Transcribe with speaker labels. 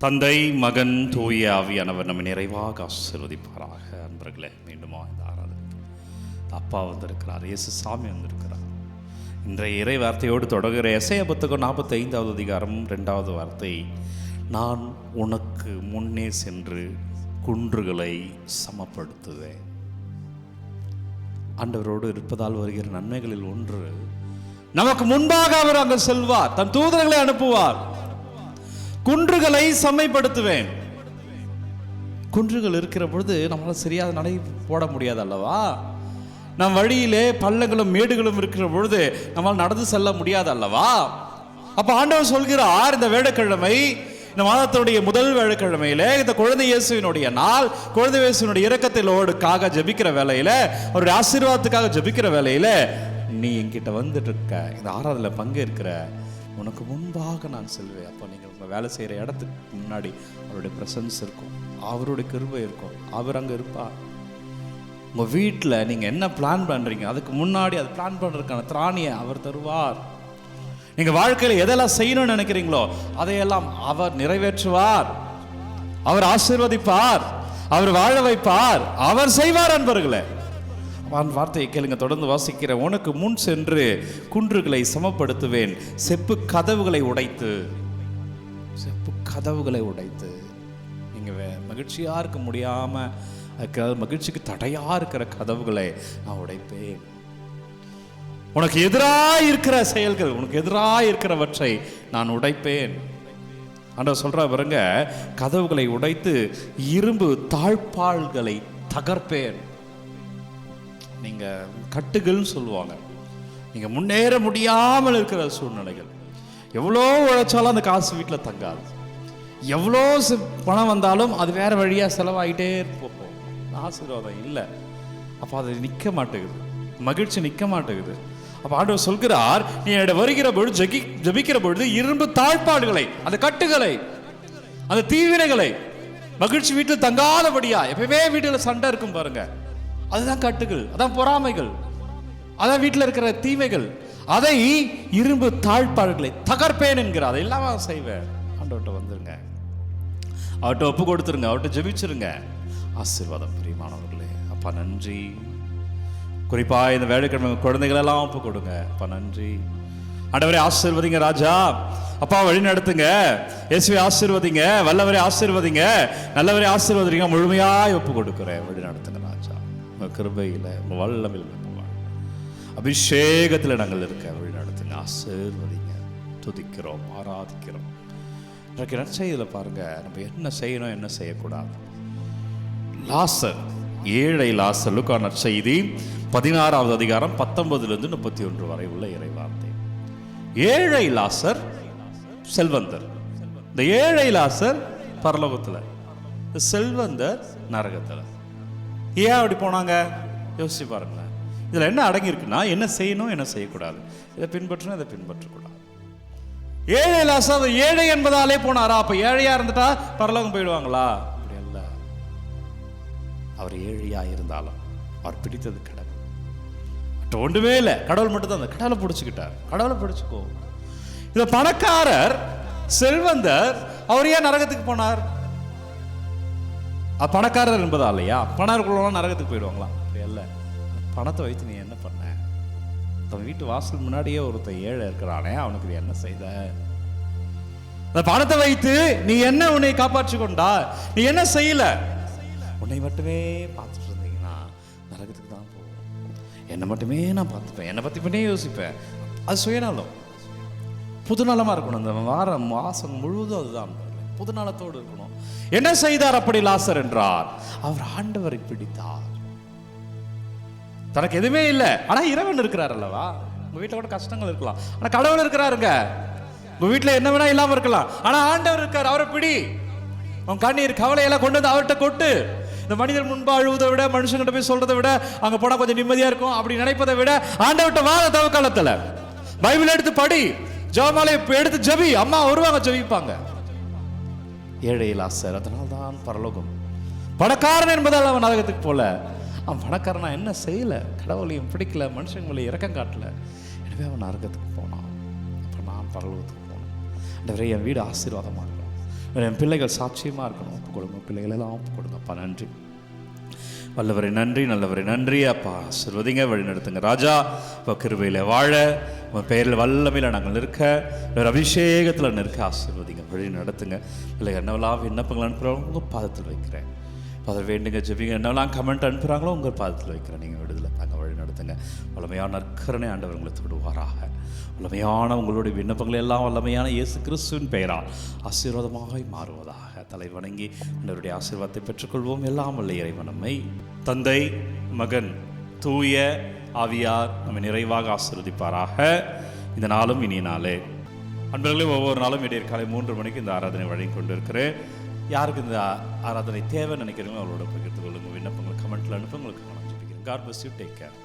Speaker 1: தந்தை, மகன், தூய ஆவியானவர் நம்ம நிறைவாக ஆசீர்வதிப்பாராக. அன்பர்களே, மீண்டுமா இந்த ஆராதனை அப்பா வந்திருக்கிறார், இயேசு சாமி வந்திருக்கிறார். இன்றைய இறை வார்த்தையோடு தொடங்குகிற எசையா புத்தகம் 45வது அதிகாரம் 2வது வார்த்தை, நான் உனக்கு முன்னே சென்று குன்றுகளை சமப்படுத்துவேன். ஆண்டவரோடு இருப்பதால் வருகிற நன்மைகளில் ஒன்று, நமக்கு முன்பாக அவர் அங்கு செல்வார், தன் தூதர்களை அனுப்புவார், குன்றுகளை சமப்படுத்துவேன். குன்றுகள் இருக்கிற பொழுது நம்மளால சரியாக நடை போட முடியாது அல்லவா? நம் வழியிலே பள்ளங்களும் மேடுகளும் இருக்கிற பொழுது நம்மால் நடந்து செல்ல முடியாது அல்லவா? அப்ப ஆண்டவர் சொல்கிறார், இந்த வேளைக்கிழமை, இந்த மாதத்தினுடைய முதல் வேளைக்கிழமையில, இந்த குழந்தை இயேசுவினுடைய நாள், குழந்தை இயேசுவினுடைய இரக்கத்திலோடுக்காக ஜபிக்கிற வேலையில, அவருடைய ஆசீர்வாதத்துக்காக ஜபிக்கிற வேலையில, நீ என்கிட்ட வந்துட்டு இருக்க, இந்த ஆராதனையில் பங்கேற்கிற, உனக்கு முன்பாக நான் செல்வேன். அப்போ நீங்கள் உங்கள் வேலை செய்கிற இடத்துக்கு முன்னாடி அவருடைய பிரசன்ஸ் இருக்கும், அவருடைய கிருபை இருக்கும், அவர் அங்கே இருப்பார். உங்கள் வீட்டில் நீங்கள் என்ன பிளான் பண்ணுறீங்க, அதுக்கு முன்னாடி அது பிளான் பண்ணுறதுக்கான திராணியை அவர் தருவார். நீங்கள் வாழ்க்கையில் எதெல்லாம் செய்யணும்னு நினைக்கிறீங்களோ அதையெல்லாம் அவர் நிறைவேற்றுவார், அவர் ஆசீர்வதிப்பார், அவர் வாழ வைப்பார், அவர் செய்வார். அன்பர்களே, வார்த்தையை கேளுங்க, தொடர்ந்து வாசிக்கிற, உனக்கு முன் சென்று குன்றுகளை சமப்படுத்துவேன், செப்பு கதவுகளை உடைத்து, செப்பு கதவுகளை உடைத்து, நீங்க மகிழ்ச்சியா இருக்க முடியாம மகிழ்ச்சிக்கு தடையா இருக்கிற கதவுகளை நான் உடைப்பேன். உனக்கு எதிராக இருக்கிற செயல்கள், உனக்கு எதிராக இருக்கிறவற்றை நான் உடைப்பேன். ஆண்டவர் சொல்ற பாருங்க, கதவுகளை உடைத்து இரும்பு தாழ்பாள்களை தகர்ப்பேன். நீங்க கட்டுகள்னு சொல்லுவாங்க, நீங்க முன்னேற முடியாமல் இருக்கிற சூழ்நிலைகள், எவ்வளோ உழைச்சாலும் அந்த காசு வீட்டில் தங்காது, எவ்வளோ பணம் வந்தாலும் அது வேற வழியா செலவாகிட்டே போகும், ஆசீர்வாதம் இல்லை. அப்போ அது நிற்க மாட்டேங்குது, மகிழ்ச்சி நிற்க மாட்டேங்குது. அப்போ ஆண்டவர் சொல்கிறார், நீ என்னோட வருகிற பொழுது ஜபிக்கிற பொழுது இரும்பு தாழ்பாடுகளை, அந்த கட்டுகளை, அந்த தீவினைகளை, மகிழ்ச்சி வீட்டில் தங்காதபடியா, எப்பவுமே வீட்டில் சண்டை இருக்கும் பாருங்க, அதுதான் கட்டுகள், அதான் பொறாமைகள், அதான் வீட்டில் இருக்கிற தீமைகள், அதை இரும்பு தாழ்பாடுகளை தகர்ப்பேன் என்கிறார். அதை எல்லாம் செய்வேன். ஆண்டவர்கிட்ட வந்துருங்க, அவர்கிட்ட ஒப்பு கொடுத்துருங்க, அவர்கிட்ட ஜெபிச்சிருங்க. ஆசீர்வாதம். பிரியமானவர்களே, அப்பா நன்றி. குறிப்பா இந்த வேலைக்கிழமை குழந்தைகளெல்லாம் ஒப்பு கொடுங்க. அப்பா நன்றி. ஆண்டவரே ஆசீர்வதிங்க ராஜா, அப்பா வழி நடத்துங்க, இயேசுவை ஆசீர்வதிங்க, வல்லவரை ஆசீர்வதிங்க, நல்லவரை ஆசீர்வதிங்க. முழுமையாய் ஒப்பு கொடுக்குறேன், வழி நடத்துங்க ராஜா. உங்கள் கிருபையில், உங்கள் வல்லமையில், அபிஷேகத்தில் நாங்கள் இருக்க வழி நடத்துங்க, ஆசீர்வதிங்க. துதிக்கிறோம், ஆராதிக்கிறோம். இன்றைக்கு நற்செய்தியில் பாருங்க, நம்ம என்ன செய்யணும், என்ன செய்யக்கூடாது. லாசர், ஏழை லாசர், லூக்கா நற்செய்தி 16வது அதிகாரம் 19லிருந்து 31 வரை உள்ள இறைவார்த்தை. ஏழை லாசர் செல்வந்தர். இந்த ஏழை லாசர் பரலோகத்தில், இந்த செல்வந்தர் நரகத்தில். ஏன் அப்படி போனாங்க யோசிச்சு பாருங்க. இதில் என்ன அடங்கி இருக்குன்னா, என்ன செய்யணும், என்ன செய்யக்கூடாது, இதை பின்பற்றணும், இதை பின்பற்றக்கூடாது. ஏழை லாசர் ஏழை என்பதாலே போனாரா? அப்ப ஏழையா இருந்துட்டா பரலோகம் போயிடுவாங்களா? அப்படி அல்ல. அவர் ஏழையா இருந்தாலும் அவர் பிடித்தது கடவுள், மற்ற ஒன்றுமே இல்லை, கடவுள் மட்டும் தான். அந்த கடவுளை பிடிச்சுக்கிட்டார், கடவுளை பிடிச்சுக்கோ. இந்த பணக்காரர் செல்வந்தர், அவர் ஏன் நரகத்துக்கு போனார்? பணக்காரர் என்பதா இல்லையா? பணக்காரர்களெல்லாம் நரகத்துக்கு போயிடுவாங்களா? அப்படி அல்ல. பணத்தை வைத்து நீ என்ன பண்ண? தன் வீட்டு வாசல் முன்னாடியே ஒருத்தர் ஏழை இருக்கிறானே, அவனுக்கு நீ என்ன செய்த? அந்த பணத்தை வைத்து நீ என்ன உன்னை காப்பாற்றி கொண்டா? நீ என்ன செய்யல? உன்னை மட்டுமே பார்த்துட்டு இருந்தீங்கன்னா நரகத்துக்கு தான் போகும். என்னை மட்டுமே நான் பார்த்துப்பேன், என்னை பற்றி பண்ணே யோசிப்பேன், அது சுயநலம். புதுநலமா இருக்கணும். அந்த மாசம் முழுவதும் அதுதான், புதுநலத்தோடு இருக்கணும். என்ன செய்தார் அப்படி லாசர் என்றார்? அவர் ஆண்டவரை பிடித்தார். தனக்கு எதுவுமே இல்லை, ஆனா இறைவன் இருக்கிறார் அல்லவா? உங்க வீட்டுல கூட கஷ்டங்கள் இருக்கலாம், ஆனா கடவுள் இருக்கிறாருங்க. உங்க வீட்டுல என்ன வேணா இல்லாம இருக்கலாம், ஆனா ஆண்டவர் இருக்கார், அவரை பிடி. உன் கண்ணீர் கவலையெல்லாம் கொண்டு வந்து அவர்கிட்ட கொட்டு. இந்த மனிதர் முன்பா அழுவதை விட, மனுஷங்கிட்ட போய் சொல்றதை விட, அங்க போனா கொஞ்சம் நிம்மதியா இருக்கும் அப்படி நினைப்பதை விட, ஆண்டவர்கிட்ட வாழ தவ காலத்துல பைபிள் எடுத்து படி, ஜெபமாலை எடுத்து ஜெபி. அம்மா வருவாங்க, ஜெபிப்பாங்க. ஏழை லாசர், அதனால்தான் பரலோகம். பணக்காரன் என்பதால் அவன் நரகத்துக்கு போல. அவன் பணக்காரனா என்ன செய்யல, கடவுளையும் பிடிக்கல, மனுஷங்களையும் இறக்கம் காட்டல, எனவே அவன் நரகத்துக்கு போனான். அப்ப நான் பரலோகத்துக்கு போனேன். என் வீடு ஆசீர்வாதமாக இருக்கும், என் பிள்ளைகள் சாட்சியமாக இருக்கணும். ஒப்பு கொடுங்க, பிள்ளைகள் எல்லாம் ஒப்பு கொடுங்கப்பா. நன்றி வல்லவரை, நன்றி நல்லவரை, நன்றி அப்பா. ஆசீர்வதிங்க, வழி நடத்துங்க ராஜா. இப்போ கிருபையில் வாழ, உங்கள் பெயரில் வல்லமையில் நாங்கள் நிற்க, வேறு அபிஷேகத்தில் நிற்க ஆசீர்வதிங்க, வழி நடத்துங்க. இல்லை என்னவெல்லாம் விண்ணப்பங்கள் அனுப்புகிறாங்களோ உங்கள் பாதத்தில் வைக்கிறேன். அதை வேண்டுங்க, ஜெபிங்க. என்னவெல்லாம் கமெண்ட் அனுப்புகிறாங்களோ உங்கள் பாதத்தில் வைக்கிறேன். நீங்கள் விடுதலை தாங்க, வழி நடத்துங்க. வல்லமையான நற்கரணை ஆண்டவர் உங்களை தொடுவாராக. வல்லமையான உங்களுடைய விண்ணப்பங்கள் எல்லாம் வல்லமையான இயேசு கிறிஸ்துவின் பெயரால் ஆசீர்வாதமாக மாறுவதாக. தலை வணங்கி ஆண்டவருடைய ஆசீர்வாதத்தை பெற்றுக்கொள்வோம். எல்லாம் வல்ல இறைவன் நம்மை தந்தை, மகன், தூய ஆவியார் நம்மை நிறைவாக ஆசீர்வதிப்பாராக. இந்த நாளும் இனிய நாளே. அன்பர்களே, ஒவ்வொரு நாளும் இடையே காலை 3 மணிக்கு இந்த ஆராதனை வழங்கி கொண்டிருக்கிறேன். யாருக்கு இந்த ஆராதனை தேவை நினைக்கிறீங்களோ அவரோட பகிர்ந்து கொள்ளுங்கள். விண்ணப்பங்கள் கமெண்ட்டில் அனுப்ப உங்களுக்கு நான் ஜெபிக்கிறேன். God bless you. Take care.